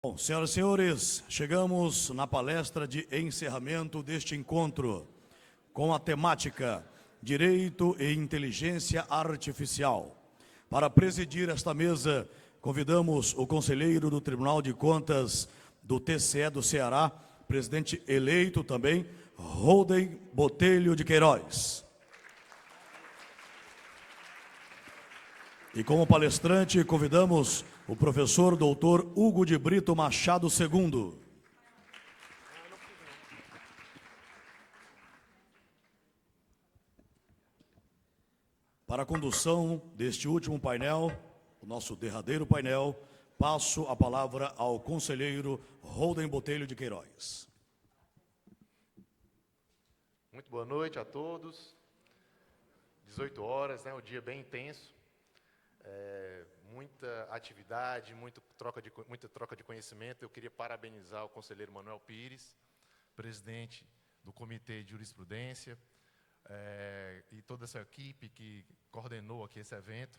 Bom, senhoras e senhores, chegamos na palestra de encerramento deste encontro com a temática Direito e Inteligência Artificial. Para presidir esta mesa, convidamos o conselheiro do Tribunal de Contas do TCE do Ceará, presidente eleito também, Holden Botelho de Queiroz. E como palestrante, convidamos o professor doutor Hugo de Brito Machado II. Para a condução deste último painel, o nosso derradeiro painel, passo a palavra ao conselheiro Holden Botelho de Queiroz. Muito boa noite a todos. 18 horas, né? O dia bem intenso. Muita atividade, muita troca de conhecimento. Eu queria parabenizar o conselheiro Manuel Pires, presidente do Comitê de Jurisprudência, e toda essa equipe que coordenou aqui esse evento.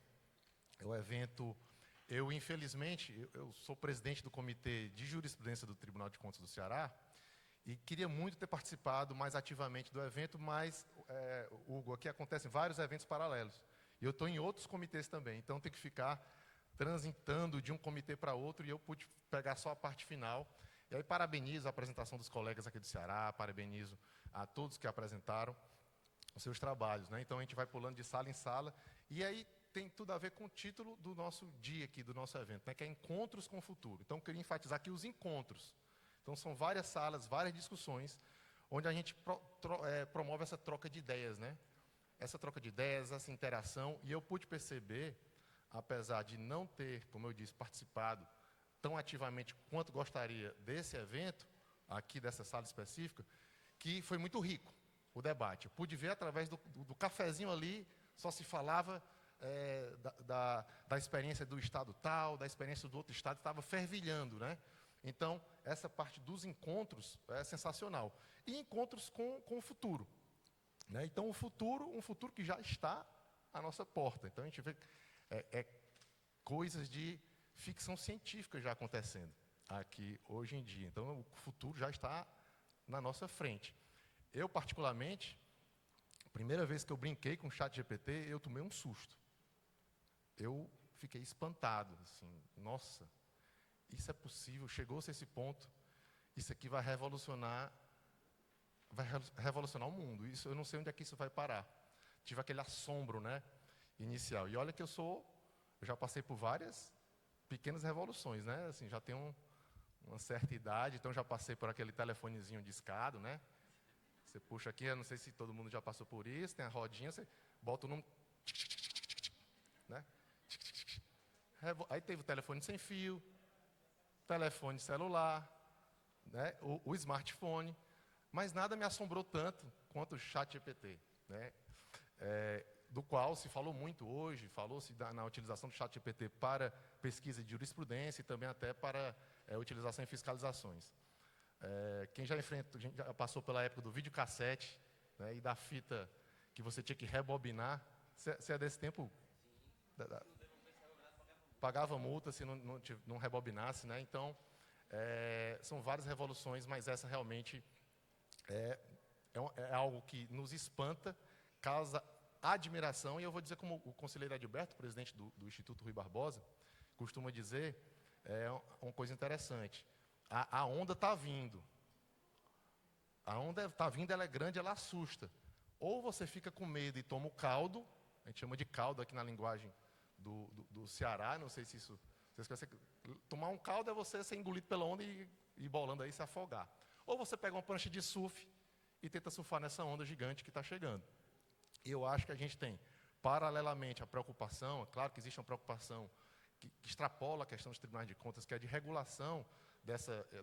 Infelizmente, eu sou presidente do Comitê de Jurisprudência do Tribunal de Contas do Ceará e queria muito ter participado mais ativamente do evento, mas, Hugo, aqui acontecem vários eventos paralelos. E eu estou em outros comitês também, então tem que ficar transitando de um comitê para outro, e eu pude pegar só a parte final. E aí parabenizo a apresentação dos colegas aqui do Ceará, parabenizo a todos que apresentaram os seus trabalhos, né? Então a gente vai pulando de sala em sala, e aí tem tudo a ver com o título do nosso dia aqui, do nosso evento, né? Que é Encontros com o Futuro. Então eu queria enfatizar aqui os encontros. Então são várias salas, várias discussões, onde a gente promove essa troca de ideias, né? Essa troca de ideias, essa interação, e eu pude perceber, apesar de não ter, como eu disse, participado tão ativamente quanto gostaria desse evento, aqui dessa sala específica, que foi muito rico o debate. Eu pude ver através do cafezinho ali, só se falava da experiência do estado tal, da experiência do outro estado, estava fervilhando, né? Então, essa parte dos encontros é sensacional. E encontros com o futuro. Né? Então, um futuro que já está à nossa porta. Então, a gente vê coisas de ficção científica já acontecendo aqui hoje em dia. Então, o futuro já está na nossa frente. Eu, particularmente, a primeira vez que eu brinquei com o ChatGPT, eu tomei um susto. Eu fiquei espantado. Assim, nossa, isso é possível? Chegou-se a esse ponto. Isso aqui vai revolucionar o mundo. Isso, eu não sei onde é que isso vai parar. Tive aquele assombro, né, inicial. E olha que eu já passei por várias pequenas revoluções, né? Assim, já tenho uma certa idade, então já passei por aquele telefonezinho discado, né? Você puxa aqui, eu não sei se todo mundo já passou por isso, tem a rodinha, você bota o número, né? Aí teve o telefone sem fio, telefone celular, né? O smartphone. Mas nada me assombrou tanto quanto o ChatGPT, né? Do qual se falou muito hoje, falou-se na utilização do ChatGPT para pesquisa de jurisprudência e também até para utilização em fiscalizações. Quem já passou pela época do videocassete, né, e da fita que você tinha que rebobinar, você é desse tempo? Pagava multa se não rebobinasse, né? Então, são várias revoluções, mas essa realmente é algo que nos espanta, causa admiração, e eu vou dizer como o conselheiro Adilberto, presidente do Instituto Rui Barbosa, costuma dizer, uma coisa interessante. A onda está vindo. A onda está vindo, ela é grande, ela assusta. Ou você fica com medo e toma o caldo, a gente chama de caldo aqui na linguagem do Ceará, não sei se isso... Tomar um caldo é você ser engolido pela onda e bolando aí, se afogar. Ou você pega uma prancha de surf e tenta surfar nessa onda gigante que está chegando. E eu acho que a gente tem, paralelamente à preocupação, é claro que existe uma preocupação que extrapola a questão dos tribunais de contas, que é de regulação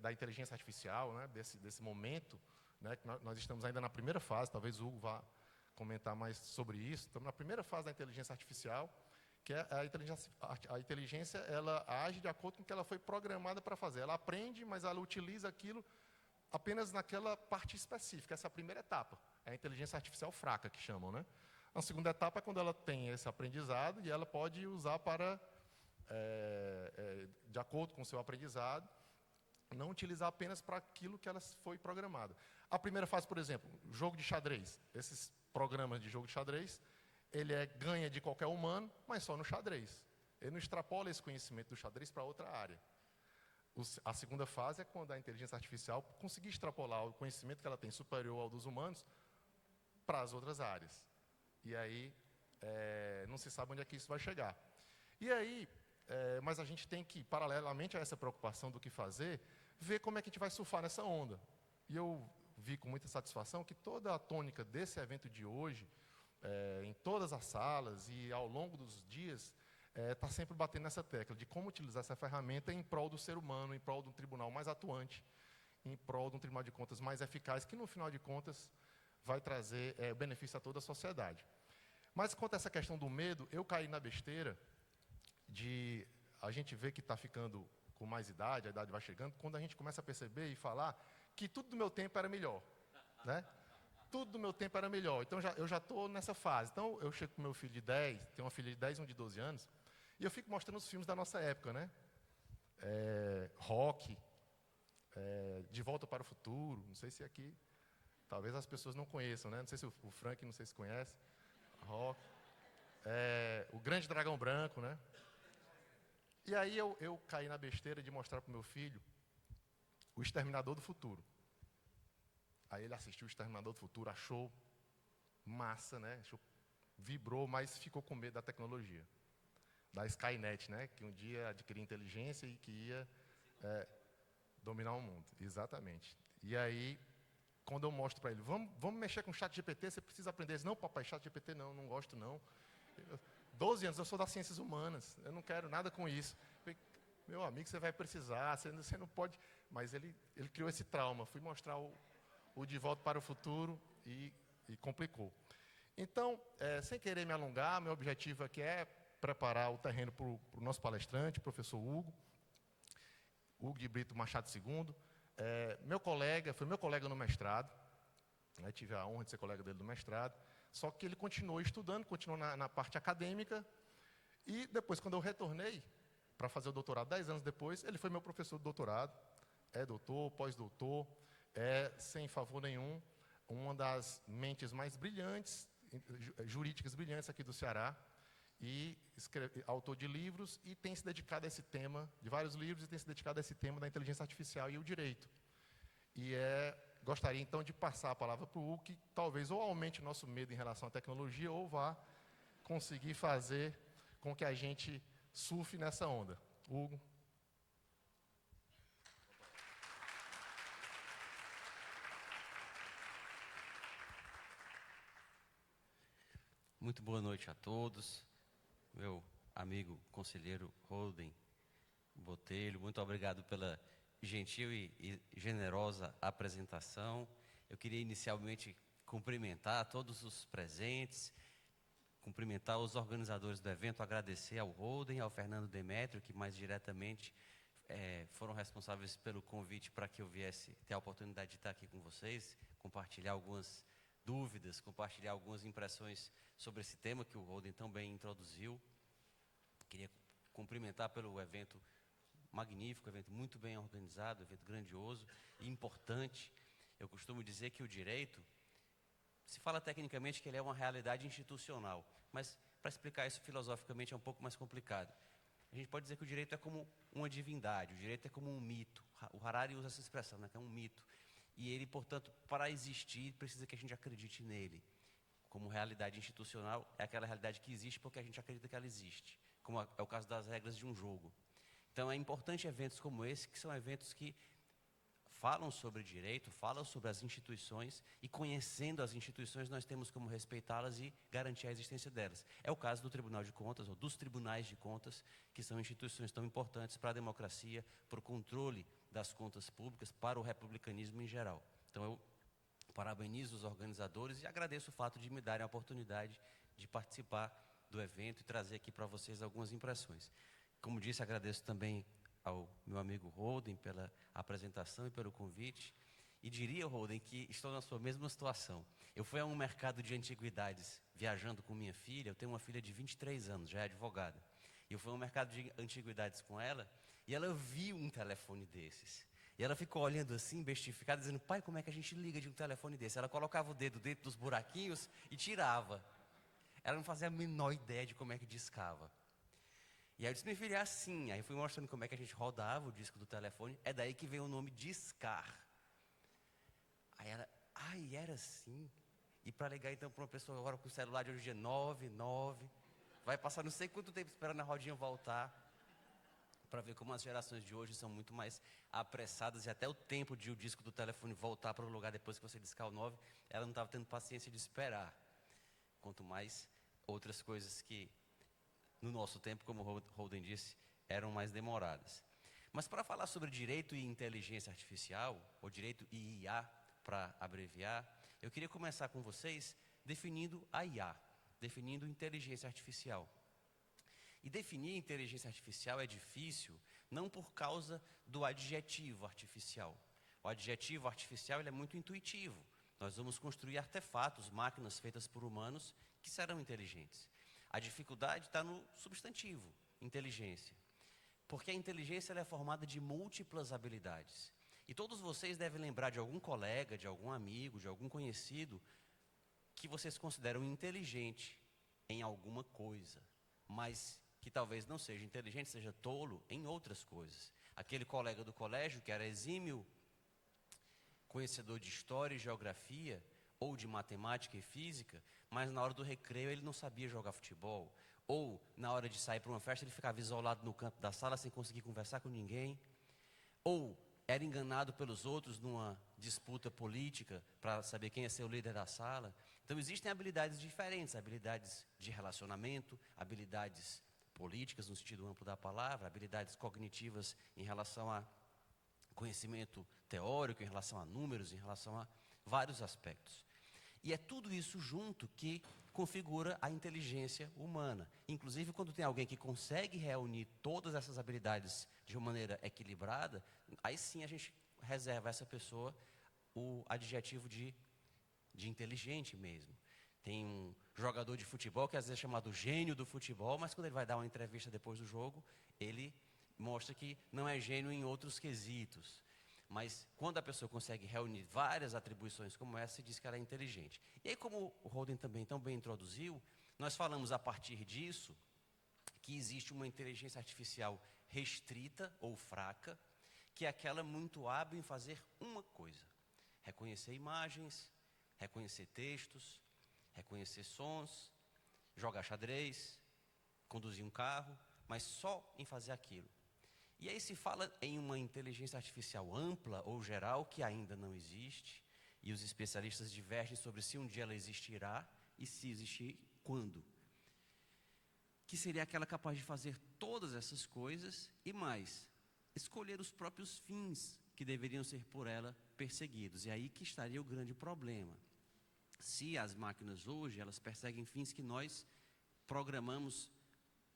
da inteligência artificial, né, desse momento, né, que nós estamos ainda na primeira fase, talvez o Hugo vá comentar mais sobre isso. Estamos na primeira fase da inteligência artificial, que é a inteligência, ela age de acordo com o que ela foi programada para fazer. Ela aprende, mas ela utiliza aquilo apenas naquela parte específica. Essa é a primeira etapa. É a inteligência artificial fraca, que chamam, né? A segunda etapa é quando ela tem esse aprendizado e ela pode usar para, de acordo com o seu aprendizado, não utilizar apenas para aquilo que ela foi programada. A primeira fase, por exemplo, jogo de xadrez. Esses programas de jogo de xadrez, ele ganha de qualquer humano, mas só no xadrez. Ele não extrapola esse conhecimento do xadrez para outra área. A segunda fase é quando a inteligência artificial conseguir extrapolar o conhecimento que ela tem superior ao dos humanos para as outras áreas. E aí, não se sabe onde é que isso vai chegar. E aí, mas a gente tem que, paralelamente a essa preocupação do que fazer, ver como é que a gente vai surfar nessa onda. E eu vi com muita satisfação que toda a tônica desse evento de hoje, em todas as salas e ao longo dos dias, está sempre batendo nessa tecla de como utilizar essa ferramenta em prol do ser humano, em prol de um tribunal mais atuante, em prol de um tribunal de contas mais eficaz, que no final de contas vai trazer benefício a toda a sociedade. Mas quanto a essa questão do medo, eu caí na besteira de a gente ver que está ficando com mais idade, a idade vai chegando, quando a gente começa a perceber e falar que tudo do meu tempo era melhor, né? Tudo do meu tempo era melhor. Então, eu já estou nessa fase. Então, eu chego com meu filho de 10, tenho uma filha de 10 e um de 12 anos, e eu fico mostrando os filmes da nossa época, né? Rock, De Volta para o Futuro, não sei se aqui, talvez as pessoas não conheçam, né? Não sei se o Frank, não sei se conhece. Rock, O Grande Dragão Branco, né? E aí eu caí na besteira de mostrar para o meu filho O Exterminador do Futuro. Aí ele assistiu O Exterminador do Futuro, achou massa, né? Vibrou, mas ficou com medo da tecnologia. Da Skynet, né? Que um dia adquiria inteligência e que ia dominar o mundo. Exatamente. E aí, quando eu mostro para ele, vamos mexer com o ChatGPT, você precisa aprender isso. Não, papai, ChatGPT não gosto não. 12 anos, eu sou das ciências humanas, eu não quero nada com isso. Meu amigo, você vai precisar, você não pode... Mas ele criou esse trauma. Fui mostrar o De Volta para o Futuro e complicou. Então, sem querer me alongar, meu objetivo aqui é preparar o terreno para o nosso palestrante, o professor Hugo de Brito Machado II. Foi meu colega no mestrado, né, tive a honra de ser colega dele no mestrado, só que ele continuou estudando, continuou na parte acadêmica, e depois, quando eu retornei para fazer o doutorado, 10 anos depois, ele foi meu professor de doutorado, doutor, pós-doutor, sem favor nenhum, uma das mentes mais brilhantes, jurídicas brilhantes aqui do Ceará, e autor de livros, e tem se dedicado a esse tema, de vários livros, e tem se dedicado a esse tema da inteligência artificial e o direito. E gostaria, então, de passar a palavra para o Hugo, que talvez ou aumente o nosso medo em relação à tecnologia, ou vá conseguir fazer com que a gente surfe nessa onda. Hugo. Muito boa noite a todos. Meu amigo conselheiro Holden Botelho, muito obrigado pela gentil e generosa apresentação. Eu queria inicialmente cumprimentar todos os presentes, cumprimentar os organizadores do evento, agradecer ao Holden, ao Fernando Demétrio, que mais diretamente foram responsáveis pelo convite para que eu viesse ter a oportunidade de estar aqui com vocês, compartilhar algumas dúvidas, compartilhar algumas impressões sobre esse tema que o Holden também introduziu. Queria cumprimentar pelo evento magnífico, evento muito bem organizado, evento grandioso e importante. Eu costumo dizer que o direito, se fala tecnicamente que ele é uma realidade institucional, mas para explicar isso filosoficamente é um pouco mais complicado. A gente pode dizer que o direito é como uma divindade, o direito é como um mito. O Harari usa essa expressão, né, que é um mito. E ele, portanto, para existir, precisa que a gente acredite nele. Como realidade institucional, é aquela realidade que existe porque a gente acredita que ela existe, como é o caso das regras de um jogo. Então, é importante eventos como esse, que são eventos que falam sobre direito, falam sobre as instituições, e conhecendo as instituições, nós temos como respeitá-las e garantir a existência delas. É o caso do Tribunal de Contas, ou dos Tribunais de Contas, que são instituições tão importantes para a democracia, para o controle das contas públicas, para o republicanismo em geral. Então, eu parabenizo os organizadores e agradeço o fato de me darem a oportunidade de participar do evento e trazer aqui para vocês algumas impressões. Como disse, agradeço também ao meu amigo Holden pela apresentação e pelo convite. E diria, Holden, que estou na sua mesma situação. Eu fui a um mercado de antiguidades viajando com minha filha. Eu tenho uma filha de 23 anos, já é advogada. E eu fui a um mercado de antiguidades com ela e ela viu um telefone desses. E ela ficou olhando assim, bestificada, dizendo, pai, como é que a gente liga de um telefone desse? Ela colocava o dedo dentro dos buraquinhos e tirava. Ela não fazia a menor ideia de como é que discava. E aí eu disse, minha filha, é assim. Aí eu fui mostrando como é que a gente rodava o disco do telefone. É daí que vem o nome discar. Aí ela, ai, era assim. E para ligar então para uma pessoa agora com o celular de hoje em dia, 99, vai passar não sei quanto tempo esperando a rodinha voltar. Para ver como as gerações de hoje são muito mais apressadas e até o tempo de o disco do telefone voltar para o lugar depois que você discar o 9, ela não estava tendo paciência de esperar. Quanto mais outras coisas que, no nosso tempo, como o Holden disse, eram mais demoradas. Mas para falar sobre direito e inteligência artificial, ou direito e IA, para abreviar, eu queria começar com vocês definindo a IA, definindo inteligência artificial. E definir inteligência artificial é difícil, não por causa do adjetivo artificial. O adjetivo artificial ele é muito intuitivo. Nós vamos construir artefatos, máquinas feitas por humanos, que serão inteligentes. A dificuldade está no substantivo, inteligência. Porque a inteligência ela é formada de múltiplas habilidades. E todos vocês devem lembrar de algum colega, de algum amigo, de algum conhecido, que vocês consideram inteligente em alguma coisa, mas que talvez não seja inteligente, seja tolo em outras coisas. Aquele colega do colégio que era exímio conhecedor de história e geografia, ou de matemática e física, mas na hora do recreio ele não sabia jogar futebol. Ou na hora de sair para uma festa ele ficava isolado no canto da sala sem conseguir conversar com ninguém. Ou era enganado pelos outros numa disputa política para saber quem ia ser o líder da sala. Então existem habilidades diferentes, habilidades de relacionamento, habilidades políticas no sentido amplo da palavra, habilidades cognitivas em relação a conhecimento teórico, em relação a números, em relação a vários aspectos. E é tudo isso junto que configura a inteligência humana. Inclusive, quando tem alguém que consegue reunir todas essas habilidades de uma maneira equilibrada, aí sim a gente reserva a essa pessoa o adjetivo de inteligente mesmo. Tem um jogador de futebol que às vezes é chamado gênio do futebol, mas quando ele vai dar uma entrevista depois do jogo, ele mostra que não é gênio em outros quesitos. Mas quando a pessoa consegue reunir várias atribuições como essa, se diz que ela é inteligente. E aí, como o Holden também tão bem introduziu, nós falamos a partir disso que existe uma inteligência artificial restrita ou fraca, que é aquela muito hábil em fazer uma coisa: reconhecer imagens, reconhecer textos, reconhecer sons, jogar xadrez, conduzir um carro, mas só em fazer aquilo. E aí se fala em uma inteligência artificial ampla ou geral que ainda não existe, e os especialistas divergem sobre se um dia ela existirá e se existir, quando. Que seria aquela capaz de fazer todas essas coisas e mais, escolher os próprios fins que deveriam ser por ela perseguidos. E aí que estaria o grande problema. Se as máquinas hoje, elas perseguem fins que nós programamos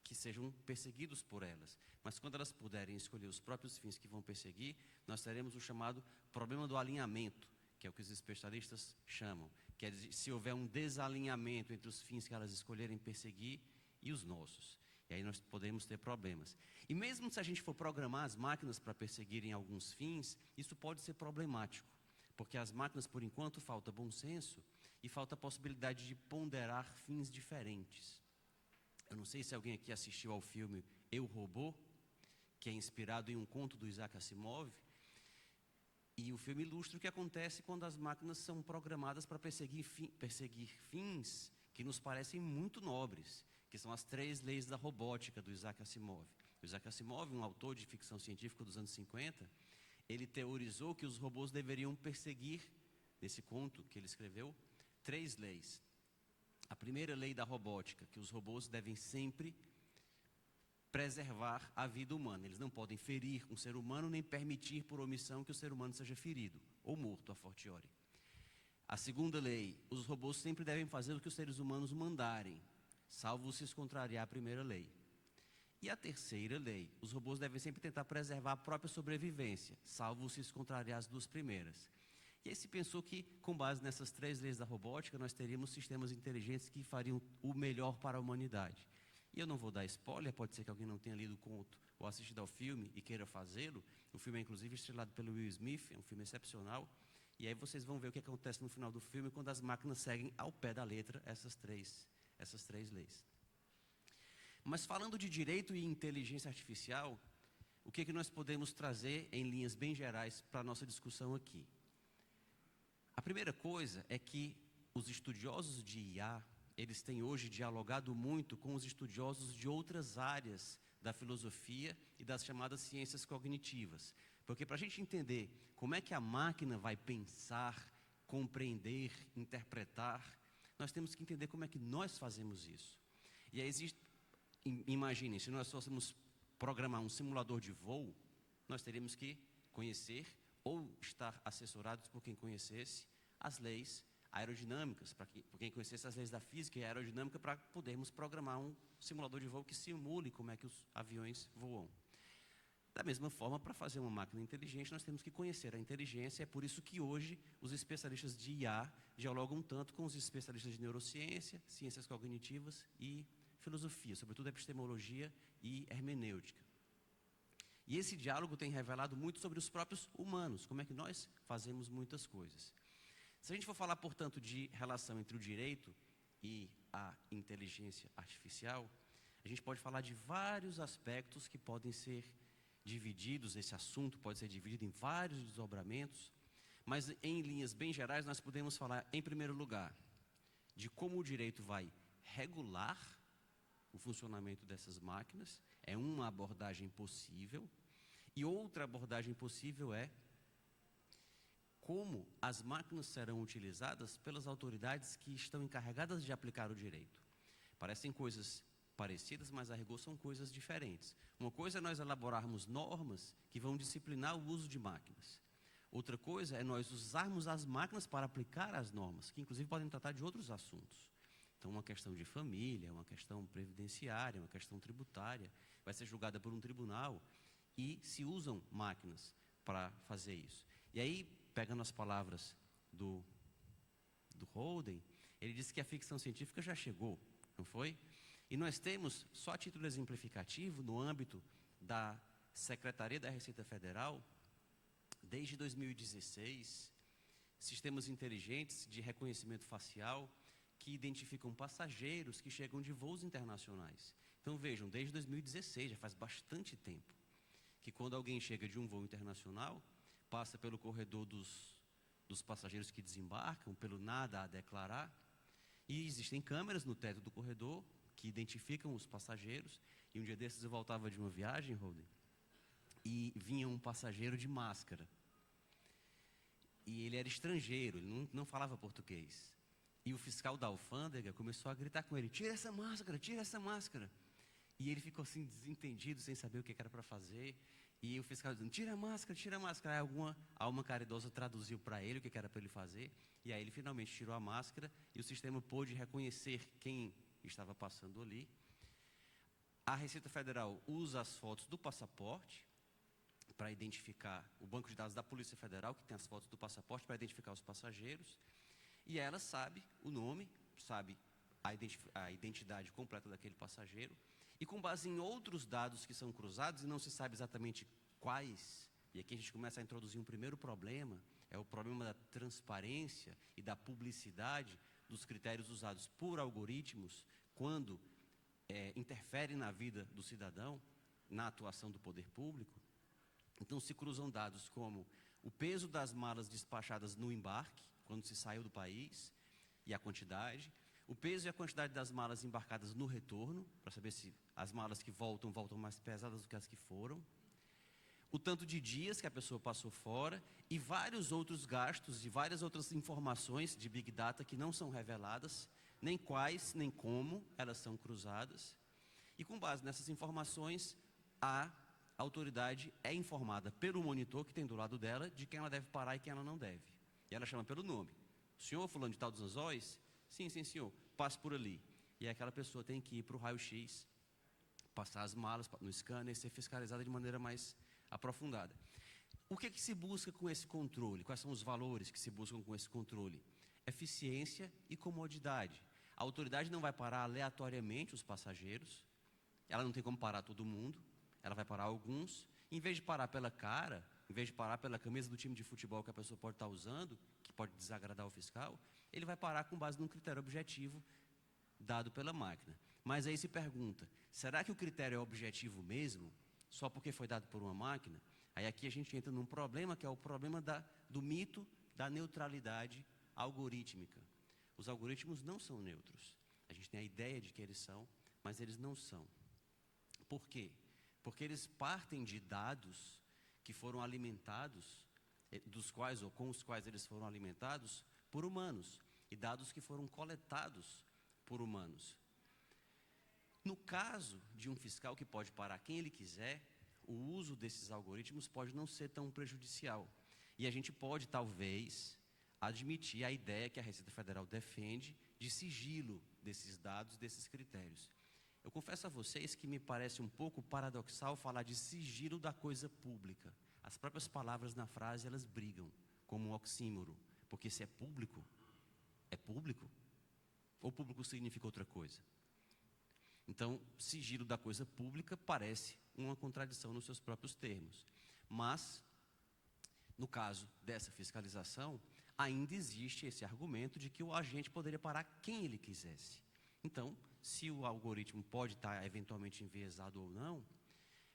que sejam perseguidos por elas. Mas quando elas puderem escolher os próprios fins que vão perseguir, nós teremos o chamado problema do alinhamento, que é o que os especialistas chamam. Quer dizer, se houver um desalinhamento entre os fins que elas escolherem perseguir e os nossos. E aí nós podemos ter problemas. E mesmo se a gente for programar as máquinas para perseguirem alguns fins, isso pode ser problemático. Porque as máquinas, por enquanto, falta bom senso e falta a possibilidade de ponderar fins diferentes. Eu não sei se alguém aqui assistiu ao filme Eu, Robô, que é inspirado em um conto do Isaac Asimov. E o filme ilustra o que acontece quando as máquinas são programadas para perseguir fins que nos parecem muito nobres, que são as 3 leis da robótica do Isaac Asimov. O Isaac Asimov, um autor de ficção científica dos anos 50, ele teorizou que os robôs deveriam perseguir, nesse conto que ele escreveu, 3 leis. A primeira lei da robótica, que os robôs devem sempre preservar a vida humana. Eles não podem ferir um ser humano, nem permitir por omissão que o ser humano seja ferido, ou morto a fortiori. A segunda lei, os robôs sempre devem fazer o que os seres humanos mandarem, salvo se contrariar a primeira lei. E a terceira lei, os robôs devem sempre tentar preservar a própria sobrevivência, salvo se contrariar as 2 primeiras. E aí se pensou que, com base nessas 3 leis da robótica, nós teríamos sistemas inteligentes que fariam o melhor para a humanidade. E eu não vou dar spoiler, pode ser que alguém não tenha lido o conto ou assistido ao filme e queira fazê-lo. O filme é inclusive estrelado pelo Will Smith, é um filme excepcional. E aí vocês vão ver o que acontece no final do filme quando as máquinas seguem ao pé da letra essas três leis. Mas falando de direito e inteligência artificial, o que nós podemos trazer em linhas bem gerais para a nossa discussão aqui? A primeira coisa é que os estudiosos de IA, eles têm hoje dialogado muito com os estudiosos de outras áreas da filosofia e das chamadas ciências cognitivas. Porque para a gente entender como é que a máquina vai pensar, compreender, interpretar, nós temos que entender como é que nós fazemos isso. E aí imaginem, se nós fôssemos programar um simulador de voo, nós teríamos que conhecer ou estar assessorados por quem conhecesse as leis aerodinâmicas, por quem conhecesse as leis da física e aerodinâmica, para podermos programar um simulador de voo que simule como é que os aviões voam. Da mesma forma, para fazer uma máquina inteligente, nós temos que conhecer a inteligência. É por isso que hoje os especialistas de IA dialogam tanto com os especialistas de neurociência, ciências cognitivas e filosofia, sobretudo epistemologia e hermenêutica. E esse diálogo tem revelado muito sobre os próprios humanos, como é que nós fazemos muitas coisas. Se a gente for falar, portanto, de relação entre o direito e a inteligência artificial, a gente pode falar de vários aspectos que podem ser divididos, esse assunto pode ser dividido em vários desdobramentos, mas em linhas bem gerais nós podemos falar, em primeiro lugar, de como o direito vai regular o funcionamento dessas máquinas, é uma abordagem possível, e outra abordagem possível é como as máquinas serão utilizadas pelas autoridades que estão encarregadas de aplicar o direito. Parecem coisas parecidas, mas a rigor são coisas diferentes. Uma coisa é nós elaborarmos normas que vão disciplinar o uso de máquinas. Outra coisa é nós usarmos as máquinas para aplicar as normas, que inclusive podem tratar de outros assuntos. Então, uma questão de família, uma questão previdenciária, uma questão tributária, vai ser julgada por um tribunal e se usam máquinas para fazer isso. E aí, pegando as palavras do Holden, ele disse que a ficção científica já chegou, não foi? E nós temos, só a título exemplificativo, no âmbito da Secretaria da Receita Federal, desde 2016, sistemas inteligentes de reconhecimento facial que identificam passageiros que chegam de voos internacionais. Então vejam, desde 2016, já faz bastante tempo, que quando alguém chega de um voo internacional, passa pelo corredor dos passageiros que desembarcam, pelo nada a declarar, e existem câmeras no teto do corredor que identificam os passageiros. E um dia desses eu voltava de uma viagem, Holden, e vinha um passageiro de máscara. E ele era estrangeiro, ele não falava português. E o fiscal da alfândega começou a gritar com ele: tira essa máscara, tira essa máscara. E ele ficou assim desentendido, sem saber o que era para fazer. E o fiscal dizendo: tira a máscara, tira a máscara. Aí alguma alma caridosa traduziu para ele o que era para ele fazer. E aí ele finalmente tirou a máscara e o sistema pôde reconhecer quem estava passando ali. A Receita Federal usa as fotos do passaporte para identificar, o banco de dados da Polícia Federal, que tem as fotos do passaporte, para identificar os passageiros. E ela sabe o nome, sabe a identidade completa daquele passageiro. E com base em outros dados que são cruzados, e não se sabe exatamente quais, e aqui a gente começa a introduzir um primeiro problema, é o problema da transparência e da publicidade dos critérios usados por algoritmos quando interferem na vida do cidadão, na atuação do poder público. Então se cruzam dados como o peso das malas despachadas no embarque, quando se saiu do país, e a quantidade, o peso e a quantidade das malas embarcadas no retorno, para saber se as malas que voltam mais pesadas do que as que foram, o tanto de dias que a pessoa passou fora e vários outros gastos e várias outras informações de Big Data que não são reveladas, nem quais, nem como elas são cruzadas. E com base nessas informações, a autoridade é informada pelo monitor que tem do lado dela de quem ela deve parar e quem ela não deve. E ela chama pelo nome. O senhor fulano de tal dos Anzóis? Sim, sim, senhor. Passe por ali. E aquela pessoa tem que ir para o raio-x, passar as malas no scanner e ser fiscalizada de maneira mais aprofundada. O que se busca com esse controle? Quais são os valores que se buscam com esse controle? Eficiência e comodidade. A autoridade não vai parar aleatoriamente os passageiros, ela não tem como parar todo mundo, ela vai parar alguns. Em vez de parar pela cara, em vez de parar pela camisa do time de futebol que a pessoa pode estar usando, que pode desagradar o fiscal, ele vai parar com base num critério objetivo dado pela máquina. Mas aí se pergunta, será que o critério é objetivo mesmo, só porque foi dado por uma máquina? Aí aqui a gente entra num problema, que é o problema do mito da neutralidade algorítmica. Os algoritmos não são neutros. A gente tem a ideia de que eles são, mas eles não são. Por quê? Porque eles partem de dados que foram alimentados, dos quais ou com os quais eles foram alimentados por humanos, e dados que foram coletados por humanos. No caso de um fiscal que pode parar quem ele quiser, o uso desses algoritmos pode não ser tão prejudicial. E a gente pode, talvez, admitir a ideia que a Receita Federal defende de sigilo desses dados, desses critérios. Eu confesso a vocês que me parece um pouco paradoxal falar de sigilo da coisa pública. As próprias palavras na frase, elas brigam, como um oxímoro. Porque se é público, ou público significa outra coisa? Então, sigilo da coisa pública parece uma contradição nos seus próprios termos. Mas, no caso dessa fiscalização, ainda existe esse argumento de que o agente poderia parar quem ele quisesse. Então, se o algoritmo pode estar eventualmente enviesado ou não,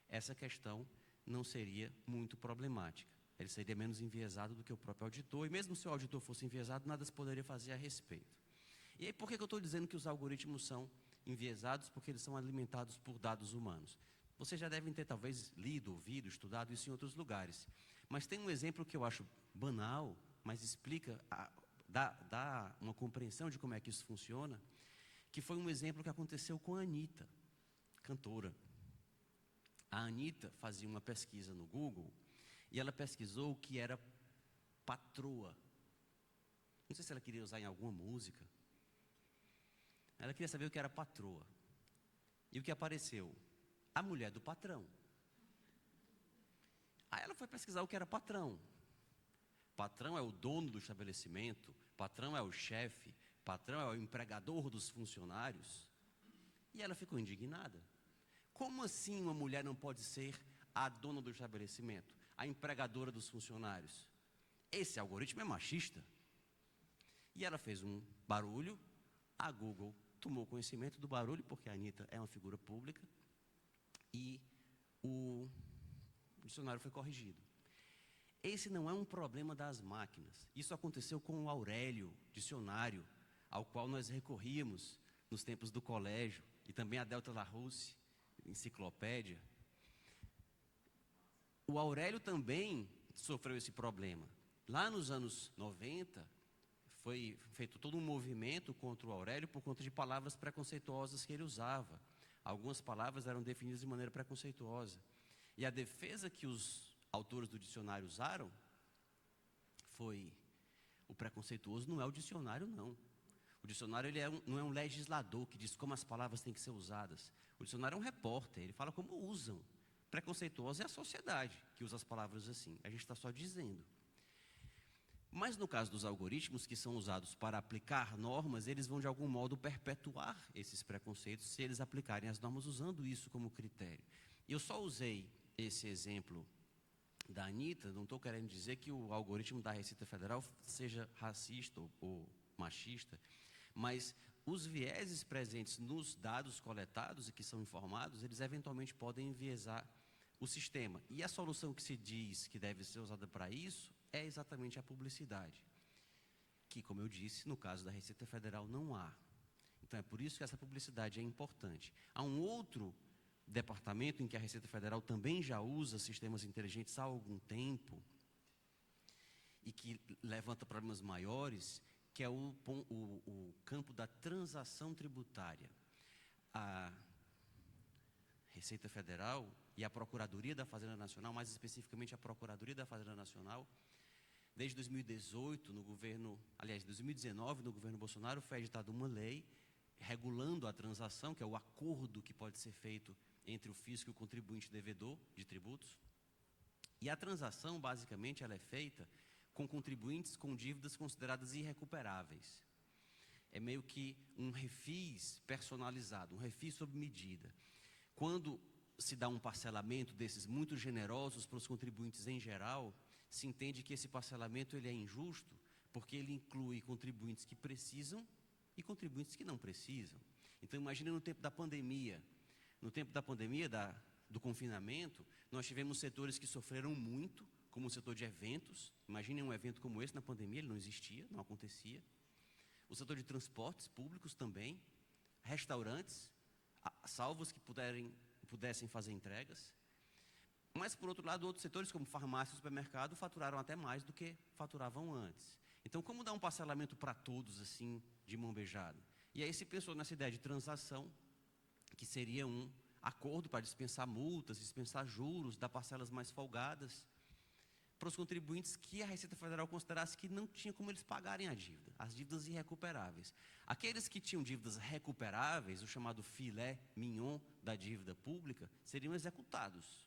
essa questão não seria muito problemática. Ele seria menos enviesado do que o próprio auditor, e mesmo se o auditor fosse enviesado, nada se poderia fazer a respeito. E aí, por que eu estou dizendo que os algoritmos são enviesados? Porque eles são alimentados por dados humanos. Vocês já devem ter, talvez, lido, ouvido, estudado isso em outros lugares. Mas tem um exemplo que eu acho banal, mas explica, dá uma compreensão de como é que isso funciona, que foi um exemplo que aconteceu com a Anitta, cantora. A Anitta fazia uma pesquisa no Google e ela pesquisou o que era patroa. Não sei se ela queria usar em alguma música. Ela queria saber o que era patroa. E o que apareceu? A mulher do patrão. Aí ela foi pesquisar o que era patrão. Patrão é o dono do estabelecimento, patrão é o chefe, patrão é o empregador dos funcionários. E ela ficou indignada. Como assim uma mulher não pode ser a dona do estabelecimento, a empregadora dos funcionários? Esse algoritmo é machista. E ela fez um barulho, a Google tomou conhecimento do barulho, porque a Anitta é uma figura pública, e o dicionário foi corrigido. Esse não é um problema das máquinas. Isso aconteceu com o Aurélio, dicionário, ao qual nós recorríamos nos tempos do colégio, e também a Delta Larousse, enciclopédia. O Aurélio também sofreu esse problema. Lá nos anos 90, foi feito todo um movimento contra o Aurélio por conta de palavras preconceituosas que ele usava. Algumas palavras eram definidas de maneira preconceituosa. E a defesa que os autores do dicionário usaram foi: o preconceituoso não é o dicionário, não. O dicionário não é um legislador que diz como as palavras têm que ser usadas. O dicionário é um repórter, ele fala como usam. Preconceituoso é a sociedade que usa as palavras assim. A gente está só dizendo. Mas no caso dos algoritmos que são usados para aplicar normas, eles vão de algum modo perpetuar esses preconceitos se eles aplicarem as normas usando isso como critério. Eu só usei esse exemplo da Anitta, não estou querendo dizer que o algoritmo da Receita Federal seja racista ou machista, mas os vieses presentes nos dados coletados e que são informados, eles eventualmente podem enviesar o sistema. E a solução que se diz que deve ser usada para isso é exatamente a publicidade, que, como eu disse, no caso da Receita Federal não há. Então é por isso que essa publicidade é importante. Há um outro departamento em que a Receita Federal também já usa sistemas inteligentes há algum tempo e que levanta problemas maiores, que é o campo da transação tributária. A Receita Federal e a Procuradoria da Fazenda Nacional, mais especificamente a Procuradoria da Fazenda Nacional, desde 2018, 2019, no governo Bolsonaro, foi editada uma lei regulando a transação, que é o acordo que pode ser feito entre o fisco e o contribuinte devedor de tributos. E a transação, basicamente, ela é feita com contribuintes com dívidas consideradas irrecuperáveis. É meio que um refis personalizado, um refis sob medida. quando se dá um parcelamento desses muito generosos para os contribuintes em geral, se entende que esse parcelamento ele é injusto, porque ele inclui contribuintes que precisam e contribuintes que não precisam. Então, imagine no tempo da pandemia. No tempo da pandemia, do confinamento, nós tivemos setores que sofreram muito, como o setor de eventos. Imaginem um evento como esse na pandemia, ele não existia, não acontecia. O setor de transportes públicos também, restaurantes, salvo os que pudessem fazer entregas. Mas, por outro lado, outros setores, como farmácia e supermercado, faturaram até mais do que faturavam antes. Então, como dar um parcelamento para todos, assim, de mão beijada? E aí se pensou nessa ideia de transação, que seria um acordo para dispensar multas, dispensar juros, dar parcelas mais folgadas para os contribuintes que a Receita Federal considerasse que não tinha como eles pagarem a dívida, as dívidas irrecuperáveis. Aqueles que tinham dívidas recuperáveis, o chamado filé mignon da dívida pública, seriam executados,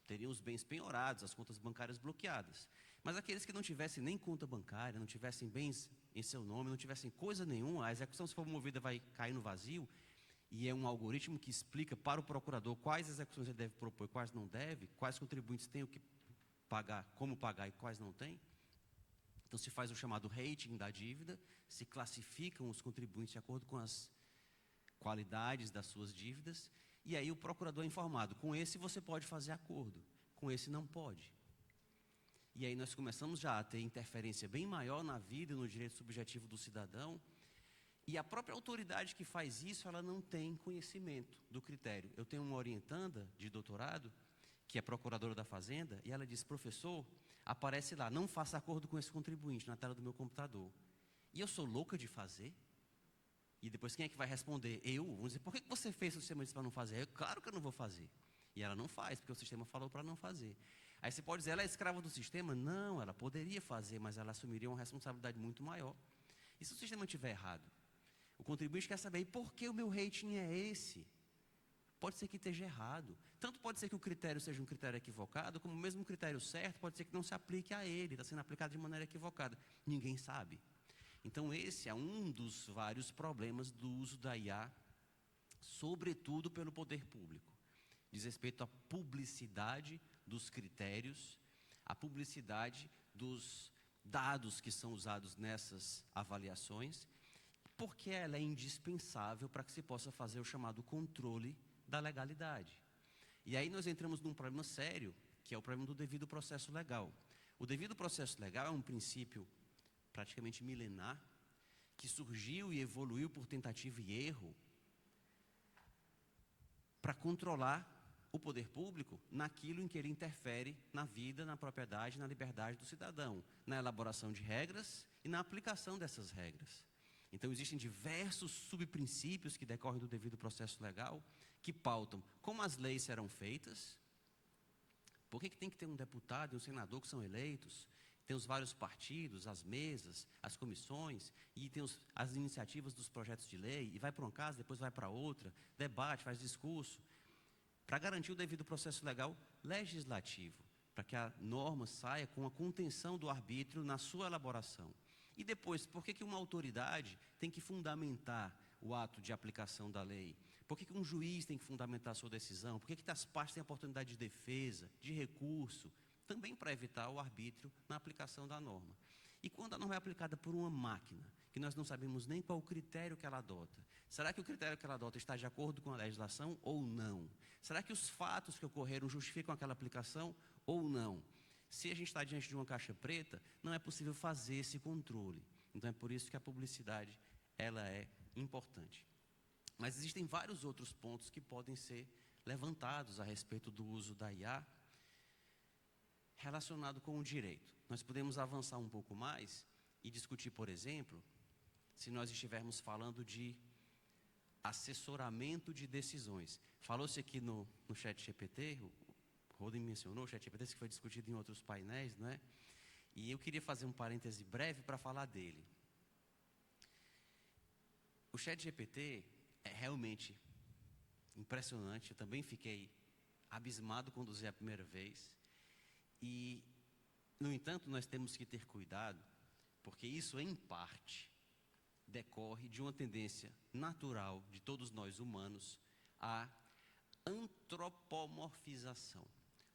teriam os bens penhorados, as contas bancárias bloqueadas. Mas aqueles que não tivessem nem conta bancária, não tivessem bens em seu nome, não tivessem coisa nenhuma, a execução, se for movida, vai cair no vazio, e é um algoritmo que explica para o procurador quais execuções ele deve propor e quais não deve, quais contribuintes têm o que pagar, como pagar e quais não têm. Então se faz o chamado rating da dívida, se classificam os contribuintes de acordo com as qualidades das suas dívidas, e aí o procurador é informado, com esse você pode fazer acordo, com esse não pode. E aí nós começamos já a ter interferência bem maior na vida e no direito subjetivo do cidadão, e a própria autoridade que faz isso, ela não tem conhecimento do critério. Eu tenho uma orientanda de doutorado, que é procuradora da Fazenda, e ela diz, professor, aparece lá, não faça acordo com esse contribuinte na tela do meu computador. E eu sou louca de fazer? E depois quem é que vai responder? Eu? Vamos dizer, por que você fez o sistema disse para não fazer? Eu, claro que eu não vou fazer. E ela não faz, porque o sistema falou para não fazer. Aí você pode dizer, ela é escrava do sistema? Não, ela poderia fazer, mas ela assumiria uma responsabilidade muito maior. E se o sistema estiver errado? O contribuinte quer saber, e por que o meu rating é esse? Pode ser que esteja errado. Tanto pode ser que o critério seja um critério equivocado, como mesmo o critério certo pode ser que não se aplique a ele, está sendo aplicado de maneira equivocada. Ninguém sabe. Então esse é um dos vários problemas do uso da IA, sobretudo pelo poder público. Diz respeito à publicidade dos critérios, à publicidade dos dados que são usados nessas avaliações, porque ela é indispensável para que se possa fazer o chamado controle da legalidade. E aí nós entramos num problema sério, que é o problema do devido processo legal. O devido processo legal é um princípio praticamente milenar, que surgiu e evoluiu por tentativa e erro para controlar o poder público naquilo em que ele interfere na vida, na propriedade, na liberdade do cidadão, na elaboração de regras e na aplicação dessas regras. Então, existem diversos subprincípios que decorrem do devido processo legal, que pautam como as leis serão feitas, por que tem que ter um deputado e um senador que são eleitos, tem os vários partidos, as mesas, as comissões, e tem as iniciativas dos projetos de lei, e vai para uma casa, depois vai para outra, debate, faz discurso, para garantir o devido processo legal legislativo, para que a norma saia com a contenção do arbítrio na sua elaboração. E depois, por que uma autoridade tem que fundamentar o ato de aplicação da lei? Por que um juiz tem que fundamentar a sua decisão? Por que as partes têm a oportunidade de defesa, de recurso? Também para evitar o arbítrio na aplicação da norma. E quando a norma é aplicada por uma máquina, que nós não sabemos nem qual o critério que ela adota, será que o critério que ela adota está de acordo com a legislação ou não? Será que os fatos que ocorreram justificam aquela aplicação ou não? Se a gente está diante de uma caixa preta, não é possível fazer esse controle. Então é por isso que a publicidade ela é importante. Mas existem vários outros pontos que podem ser levantados a respeito do uso da IA relacionado com o direito. Nós podemos avançar um pouco mais e discutir, por exemplo, se nós estivermos falando de assessoramento de decisões. Falou-se aqui no ChatGPT, o Roden mencionou o ChatGPT, que foi discutido em outros painéis, não é? E eu queria fazer um parêntese breve para falar dele. O ChatGPT é realmente impressionante, eu também fiquei abismado quando usei a primeira vez. E, no entanto, nós temos que ter cuidado, porque isso, em parte, decorre de uma tendência natural de todos nós humanos a antropomorfização.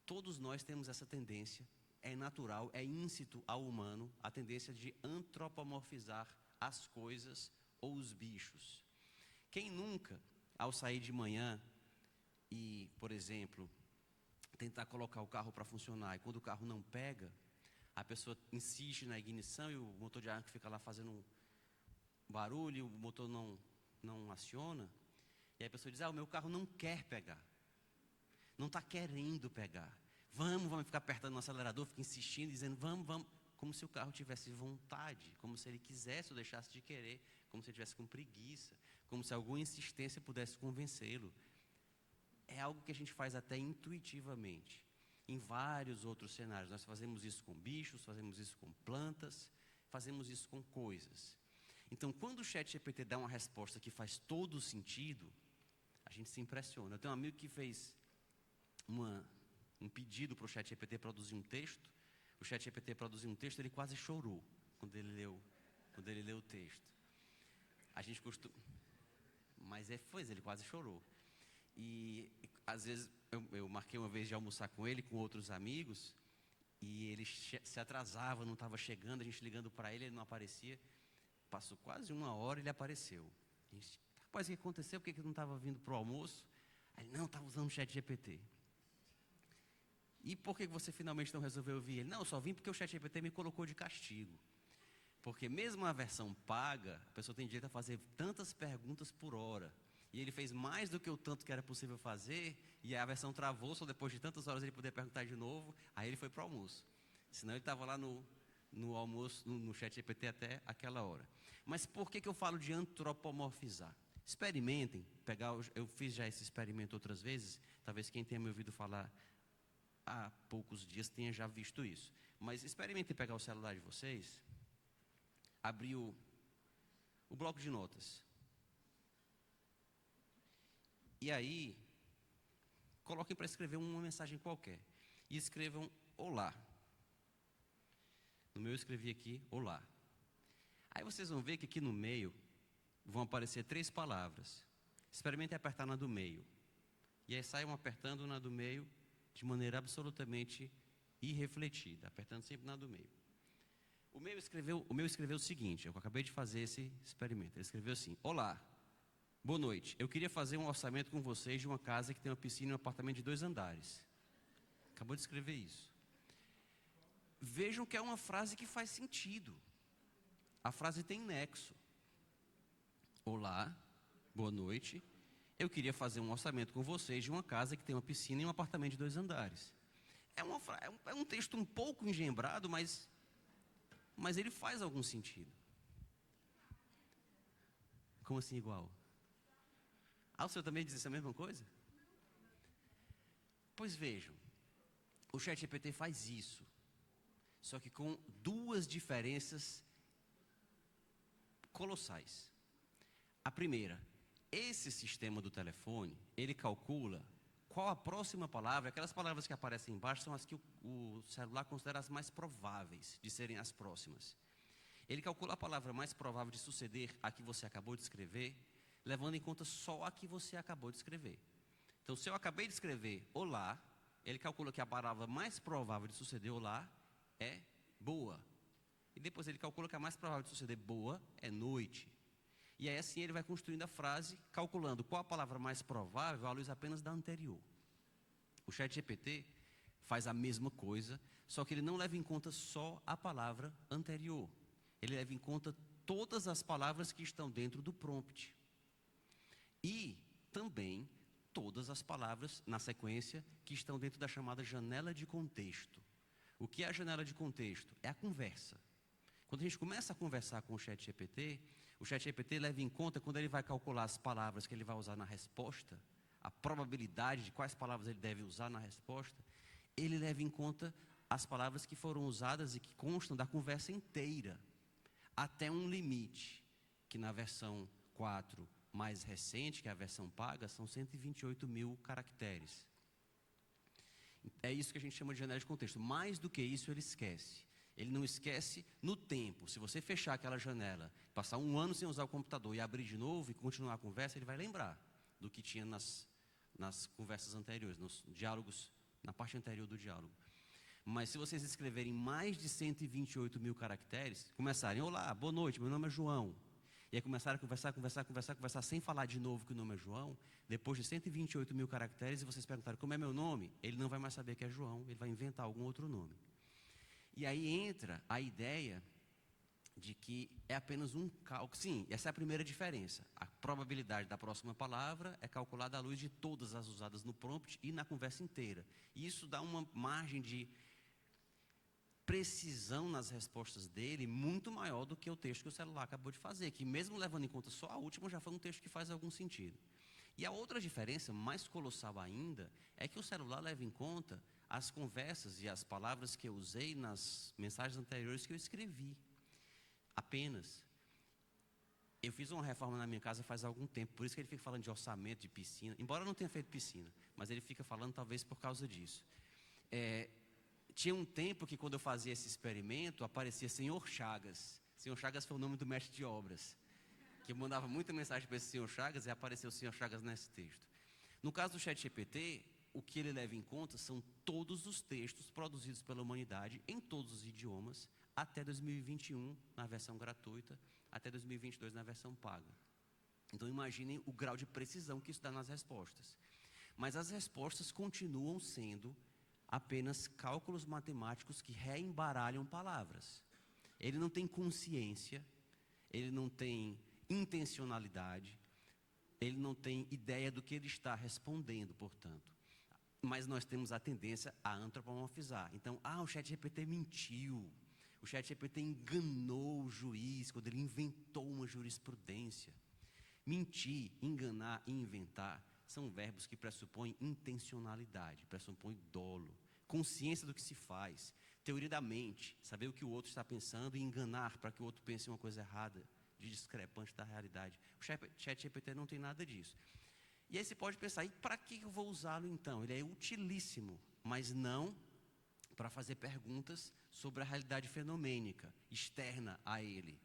Todos nós temos essa tendência, é natural, é íncito ao humano, a tendência de antropomorfizar as coisas ou os bichos. Quem nunca, ao sair de manhã e, por exemplo, tentar colocar o carro para funcionar, e quando o carro não pega, a pessoa insiste na ignição e o motor de ar fica lá fazendo um barulho, e o motor não aciona, e aí a pessoa diz, o meu carro não quer pegar, não está querendo pegar, vamos ficar apertando no acelerador, fica insistindo, dizendo, vamos, como se o carro tivesse vontade, como se ele quisesse ou deixasse de querer, como se ele tivesse com preguiça, como se alguma insistência pudesse convencê-lo. É algo que a gente faz até intuitivamente. Em vários outros cenários, nós fazemos isso com bichos, fazemos isso com plantas, fazemos isso com coisas. Então, quando o ChatGPT dá uma resposta que faz todo sentido, a gente se impressiona. Eu tenho um amigo que fez um pedido para o ChatGPT produzir um texto. O ChatGPT produziu um texto, ele quase chorou quando ele leu o texto. A gente costuma... Mas ele quase chorou. E às vezes, eu marquei uma vez de almoçar com ele, com outros amigos, e ele se atrasava, não estava chegando, a gente ligando para ele, ele não aparecia. Passou quase 1 hora, ele apareceu. A gente, rapaz, o que aconteceu? Por que ele não estava vindo para o almoço? Aí, não, estava usando o ChatGPT. E por que você finalmente não resolveu vir? Ele, não, eu só vim porque o ChatGPT me colocou de castigo. Porque mesmo a versão paga, a pessoa tem direito a fazer tantas perguntas por hora. E ele fez mais do que o tanto que era possível fazer, e a versão travou, só depois de tantas horas ele poder perguntar de novo, aí ele foi para o almoço. Senão ele estava lá no almoço, no ChatGPT até aquela hora. Mas por que eu falo de antropomorfizar? Experimentem, eu fiz já esse experimento outras vezes, talvez quem tenha me ouvido falar há poucos dias tenha já visto isso. Mas experimentem pegar o celular de vocês, abrir o bloco de notas. E aí, coloquem para escrever uma mensagem qualquer. E escrevam olá. No meu eu escrevi aqui, olá. Aí vocês vão ver que aqui no meio vão aparecer 3 palavras. Experimentem apertar na do meio. E aí saiam apertando na do meio de maneira absolutamente irrefletida, apertando sempre na do meio. O meu escreveu o seguinte, eu acabei de fazer esse experimento. Ele escreveu assim, olá. Boa noite, eu queria fazer um orçamento com vocês de uma casa que tem uma piscina e um apartamento de 2 andares. Acabou de escrever isso. Vejam que é uma frase que faz sentido. A frase tem nexo. Olá, boa noite, eu queria fazer um orçamento com vocês de uma casa que tem uma piscina e um apartamento de 2 andares. É um texto um pouco engembrado, mas ele faz algum sentido. Como assim igual? O senhor também diz a mesma coisa? Pois vejam, o ChatGPT faz isso, só que com 2 diferenças colossais. A primeira, esse sistema do telefone, ele calcula qual a próxima palavra, aquelas palavras que aparecem embaixo são as que o celular considera as mais prováveis de serem as próximas. Ele calcula a palavra mais provável de suceder a que você acabou de escrever, levando em conta só a que você acabou de escrever. Então, se eu acabei de escrever olá, ele calcula que a palavra mais provável de suceder olá é boa. E depois ele calcula que a mais provável de suceder boa é noite. E aí assim ele vai construindo a frase, calculando qual a palavra mais provável à luz apenas da anterior. O ChatGPT faz a mesma coisa, só que ele não leva em conta só a palavra anterior. Ele leva em conta todas as palavras que estão dentro do prompt. E também todas as palavras na sequência que estão dentro da chamada janela de contexto. O que é a janela de contexto? É a conversa. Quando a gente começa a conversar com o ChatGPT leva em conta, quando ele vai calcular as palavras que ele vai usar na resposta, a probabilidade de quais palavras ele deve usar na resposta, ele leva em conta as palavras que foram usadas e que constam da conversa inteira, até um limite, que na versão 4 mais recente, que é a versão paga, são 128 mil caracteres. É isso que a gente chama de janela de contexto. Mais do que isso, ele esquece. Ele não esquece no tempo. Se você fechar aquela janela, passar 1 ano sem usar o computador e abrir de novo e continuar a conversa, ele vai lembrar do que tinha nas conversas anteriores, nos diálogos, na parte anterior do diálogo. Mas se vocês escreverem mais de 128 mil caracteres, começarem, olá, boa noite, meu nome é João, e aí começaram a conversar, sem falar de novo que o nome é João, depois de 128 mil caracteres, e vocês perguntarem como é meu nome, ele não vai mais saber que é João, ele vai inventar algum outro nome. E aí entra a ideia de que é apenas um cálculo. Sim, essa é a primeira diferença. A probabilidade da próxima palavra é calculada à luz de todas as usadas no prompt e na conversa inteira. E isso dá uma margem de precisão nas respostas dele muito maior do que o texto que o celular acabou de fazer, que mesmo levando em conta só a última, já foi um texto que faz algum sentido. E a outra diferença, mais colossal ainda, é que o celular leva em conta as conversas e as palavras que eu usei nas mensagens anteriores que eu escrevi. Apenas. Eu fiz uma reforma na minha casa faz algum tempo, por isso que ele fica falando de orçamento, de piscina, embora eu não tenha feito piscina, mas ele fica falando talvez por causa disso. Tinha um tempo que quando eu fazia esse experimento, aparecia Senhor Chagas. Senhor Chagas foi o nome do mestre de obras, que eu mandava muita mensagem para esse Senhor Chagas e apareceu o Senhor Chagas nesse texto. No caso do ChatGPT, o que ele leva em conta são todos os textos produzidos pela humanidade em todos os idiomas, até 2021 na versão gratuita, até 2022 na versão paga. Então imaginem o grau de precisão que isso dá nas respostas. Mas as respostas continuam sendo apenas cálculos matemáticos que reembaralham palavras. Ele não tem consciência, ele não tem intencionalidade, ele não tem ideia do que ele está respondendo, portanto. Mas nós temos a tendência a antropomorfizar. Então, o ChatGPT mentiu, o ChatGPT enganou o juiz quando ele inventou uma jurisprudência. Mentir, enganar e inventar são verbos que pressupõem intencionalidade, pressupõem dolo, consciência do que se faz, teoria da mente, saber o que o outro está pensando e enganar para que o outro pense uma coisa errada, discrepante da realidade. O ChatGPT não tem nada disso. E aí você pode pensar, e para que eu vou usá-lo então? Ele é utilíssimo, mas não para fazer perguntas sobre a realidade fenomênica, externa a ele.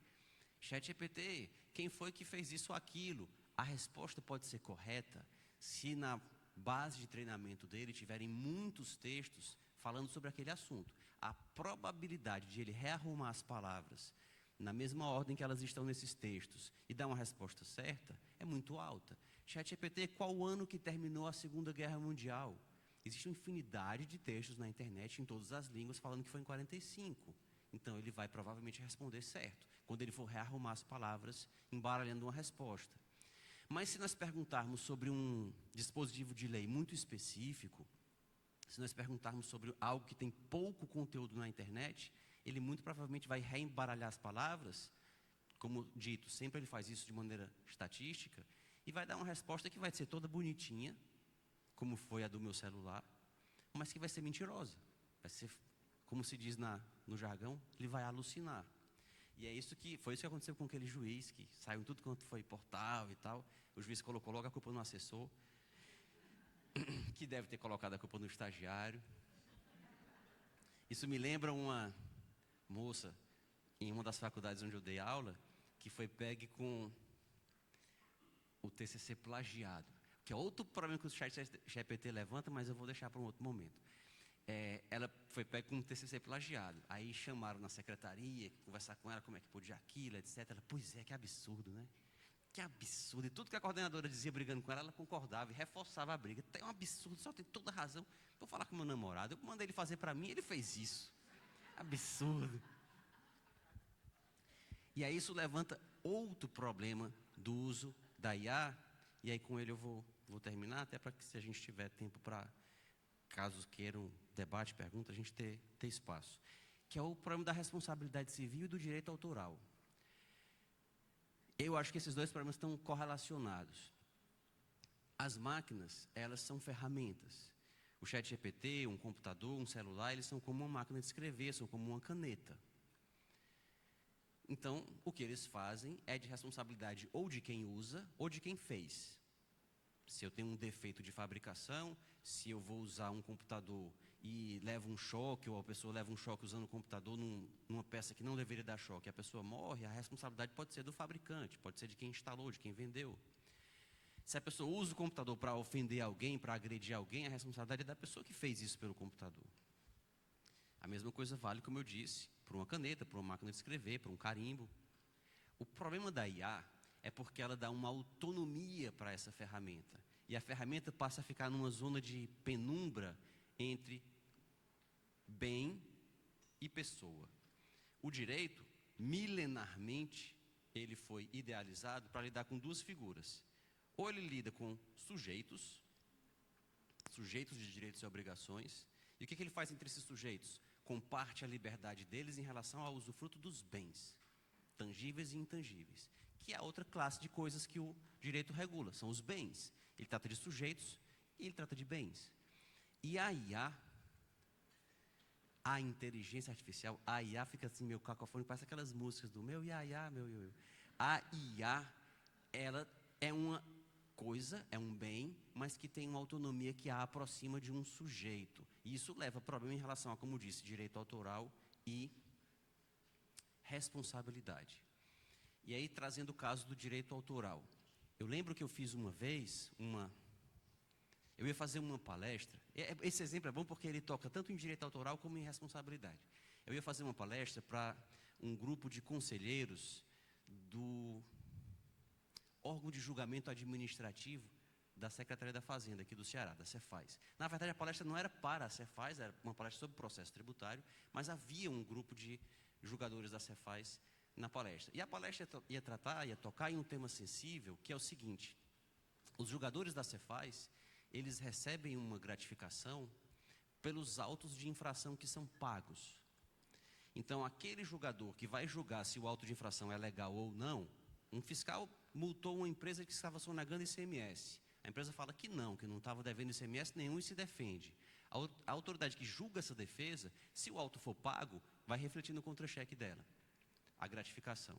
ChatGPT, quem foi que fez isso ou aquilo? A resposta pode ser correta se na base de treinamento dele tiverem muitos textos falando sobre aquele assunto. A probabilidade de ele rearrumar as palavras na mesma ordem que elas estão nesses textos e dar uma resposta certa é muito alta. ChatGPT, qual o ano que terminou a Segunda Guerra Mundial? Existe uma infinidade de textos na internet, em todas as línguas, falando que foi em 45. Então, ele vai provavelmente responder certo, quando ele for rearrumar as palavras, embaralhando uma resposta. Mas se nós perguntarmos sobre um dispositivo de lei muito específico, se nós perguntarmos sobre algo que tem pouco conteúdo na internet, ele muito provavelmente vai reembaralhar as palavras, como dito, sempre ele faz isso de maneira estatística, e vai dar uma resposta que vai ser toda bonitinha, como foi a do meu celular, mas que vai ser mentirosa. Vai ser, como se diz no jargão, ele vai alucinar. E foi isso que aconteceu com aquele juiz, que saiu tudo quanto foi portal e tal. O juiz colocou logo a culpa no assessor, que deve ter colocado a culpa no estagiário. Isso me lembra uma moça, em uma das faculdades onde eu dei aula, que foi pegue com o TCC plagiado, que é outro problema que o ChatGPT levanta, mas eu vou deixar para um outro momento. Ela foi pega com um TCC plagiado, aí chamaram na secretaria, conversar com ela, como é que podia aquilo, etc. Ela, pois é, que absurdo, né? Que absurdo, e tudo que a coordenadora dizia brigando com ela, ela concordava e reforçava a briga. É um absurdo, só tem toda razão. Vou falar com meu namorado, eu mandei ele fazer para mim, ele fez isso. Absurdo. E aí isso levanta outro problema do uso da IA, e aí com ele eu vou terminar, até para que se a gente tiver tempo para, caso queiram debate, pergunta, a gente ter espaço. Que é o problema da responsabilidade civil e do direito autoral. Eu acho que esses dois problemas estão correlacionados. As máquinas, elas são ferramentas. O ChatGPT, um computador, um celular, eles são como uma máquina de escrever, são como uma caneta. Então, o que eles fazem é de responsabilidade ou de quem usa ou de quem fez. Se eu tenho um defeito de fabricação, se eu vou usar um computador e levo um choque, ou a pessoa leva um choque usando o computador numa peça que não deveria dar choque, a pessoa morre, a responsabilidade pode ser do fabricante, pode ser de quem instalou, de quem vendeu. Se a pessoa usa o computador para ofender alguém, para agredir alguém, a responsabilidade é da pessoa que fez isso pelo computador. A mesma coisa vale, como eu disse, para uma caneta, para uma máquina de escrever, para um carimbo. O problema da IA é porque ela dá uma autonomia para essa ferramenta. E a ferramenta passa a ficar numa zona de penumbra entre bem e pessoa. O direito, milenarmente, ele foi idealizado para lidar com duas figuras. Ou ele lida com sujeitos de direitos e obrigações. E o que ele faz entre esses sujeitos? Comparte a liberdade deles em relação ao usufruto dos bens, tangíveis e intangíveis, que é a outra classe de coisas que o direito regula, são os bens. Ele trata de sujeitos e ele trata de bens. E a IA, a inteligência artificial, a IA fica assim meio cacofônico, parece aquelas músicas do meu IA, meu eu. A IA, ela é uma coisa, é um bem, mas que tem uma autonomia que a aproxima de um sujeito. E isso leva a problema em relação a, como disse, direito autoral e responsabilidade. E aí, trazendo o caso do direito autoral. Eu lembro que eu fiz uma vez, eu ia fazer uma palestra. Esse exemplo é bom porque ele toca tanto em direito autoral como em responsabilidade. Eu ia fazer uma palestra para um grupo de conselheiros do órgão de julgamento administrativo da Secretaria da Fazenda, aqui do Ceará, da Cefaz. Na verdade, a palestra não era para a Cefaz, era uma palestra sobre processo tributário, mas havia um grupo de julgadores da Cefaz na palestra. E a palestra ia tocar em um tema sensível, que é o seguinte: os julgadores da Cefaz, eles recebem uma gratificação pelos autos de infração que são pagos. Então, aquele julgador que vai julgar se o auto de infração é legal ou não, um fiscal multou uma empresa que estava sonegando ICMS. A empresa fala que não estava devendo ICMS nenhum e se defende. A autoridade que julga essa defesa, se o auto for pago, vai refletir no contra-cheque dela, a gratificação.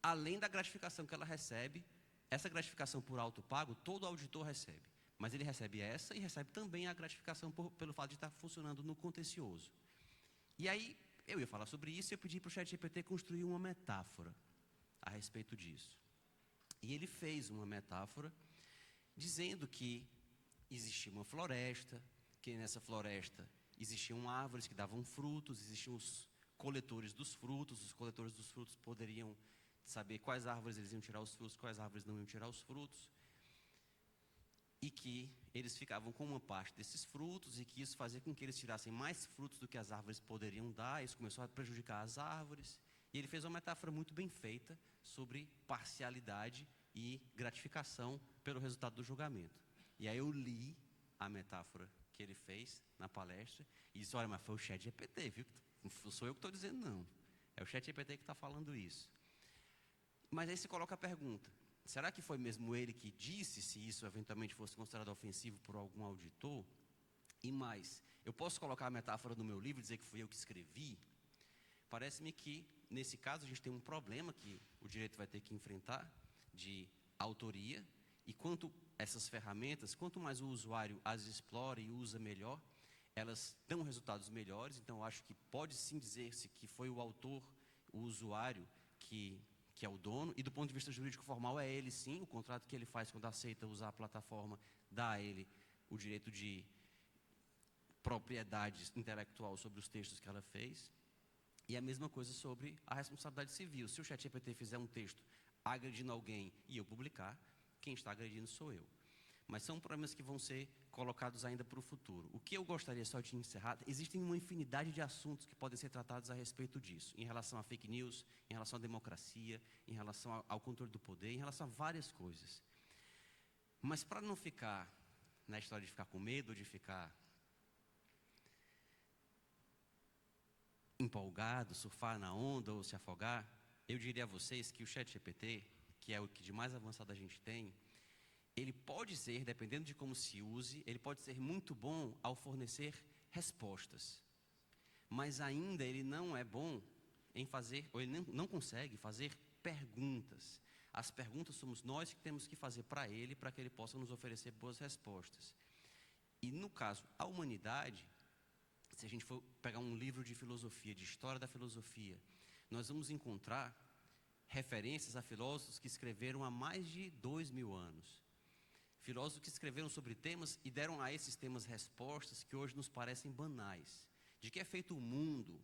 Além da gratificação que ela recebe, essa gratificação por auto pago, todo auditor recebe. Mas ele recebe essa e recebe também a gratificação pelo fato de estar funcionando no contencioso. E aí, eu ia falar sobre isso e eu pedi para o ChatGPT construir uma metáfora a respeito disso. E ele fez uma metáfora dizendo que existia uma floresta, que nessa floresta existiam árvores que davam frutos, existiam os coletores dos frutos poderiam saber quais árvores eles iam tirar os frutos, quais árvores não iam tirar os frutos, e que eles ficavam com uma parte desses frutos e que isso fazia com que eles tirassem mais frutos do que as árvores poderiam dar. Isso começou a prejudicar as árvores. E ele fez uma metáfora muito bem feita sobre parcialidade e gratificação pelo resultado do julgamento. E aí eu li a metáfora que ele fez na palestra e disse: olha, mas foi o ChatGPT, viu? Não sou eu que estou dizendo, não. É o ChatGPT que está falando isso. Mas aí se coloca a pergunta: será que foi mesmo ele que disse, se isso eventualmente fosse considerado ofensivo por algum auditor? E mais, eu posso colocar a metáfora no meu livro e dizer que fui eu que escrevi? Parece-me que, nesse caso, a gente tem um problema que o direito vai ter que enfrentar, de autoria, e quanto essas ferramentas, quanto mais o usuário as explora e usa melhor, elas dão resultados melhores. Então, eu acho que pode sim dizer-se que foi o autor, o usuário, que é o dono, e do ponto de vista jurídico formal é ele sim, o contrato que ele faz quando aceita usar a plataforma dá a ele o direito de propriedade intelectual sobre os textos que ela fez. E a mesma coisa sobre a responsabilidade civil. Se o ChatGPT fizer um texto agredindo alguém e eu publicar, quem está agredindo sou eu. Mas são problemas que vão ser colocados ainda para o futuro. O que eu gostaria só de encerrar: existem uma infinidade de assuntos que podem ser tratados a respeito disso, em relação a fake news, em relação à democracia, em relação ao controle do poder, em relação a várias coisas. Mas para não ficar na história de ficar com medo, de ficar empolgado, surfar na onda ou se afogar, eu diria a vocês que o ChatGPT, que é o que de mais avançado a gente tem, ele pode ser, dependendo de como se use, ele pode ser muito bom ao fornecer respostas. Mas ainda ele não é bom em fazer, ou ele não consegue fazer perguntas. As perguntas somos nós que temos que fazer para ele, para que ele possa nos oferecer boas respostas. E no caso, a humanidade, se a gente for pegar um livro de filosofia, de história da filosofia, nós vamos encontrar referências a filósofos que escreveram há mais de 2000 anos. Filósofos que escreveram sobre temas e deram a esses temas respostas que hoje nos parecem banais. De que é feito o mundo?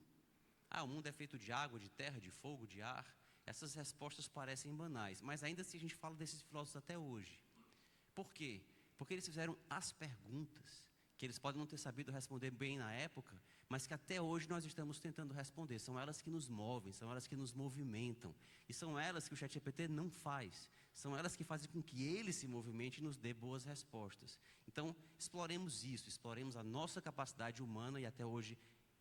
O mundo é feito de água, de terra, de fogo, de ar. Essas respostas parecem banais, mas ainda assim a gente fala desses filósofos até hoje. Por quê? Porque eles fizeram as perguntas que eles podem não ter sabido responder bem na época, mas que até hoje nós estamos tentando responder. São elas que nos movem, são elas que nos movimentam. E são elas que o ChatGPT não faz. São elas que fazem com que ele se movimente e nos dê boas respostas. Então, exploremos isso, exploremos a nossa capacidade humana, e até hoje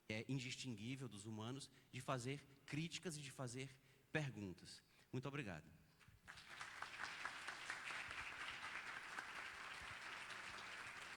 é indistinguível dos humanos, de fazer críticas e de fazer perguntas. Muito obrigado.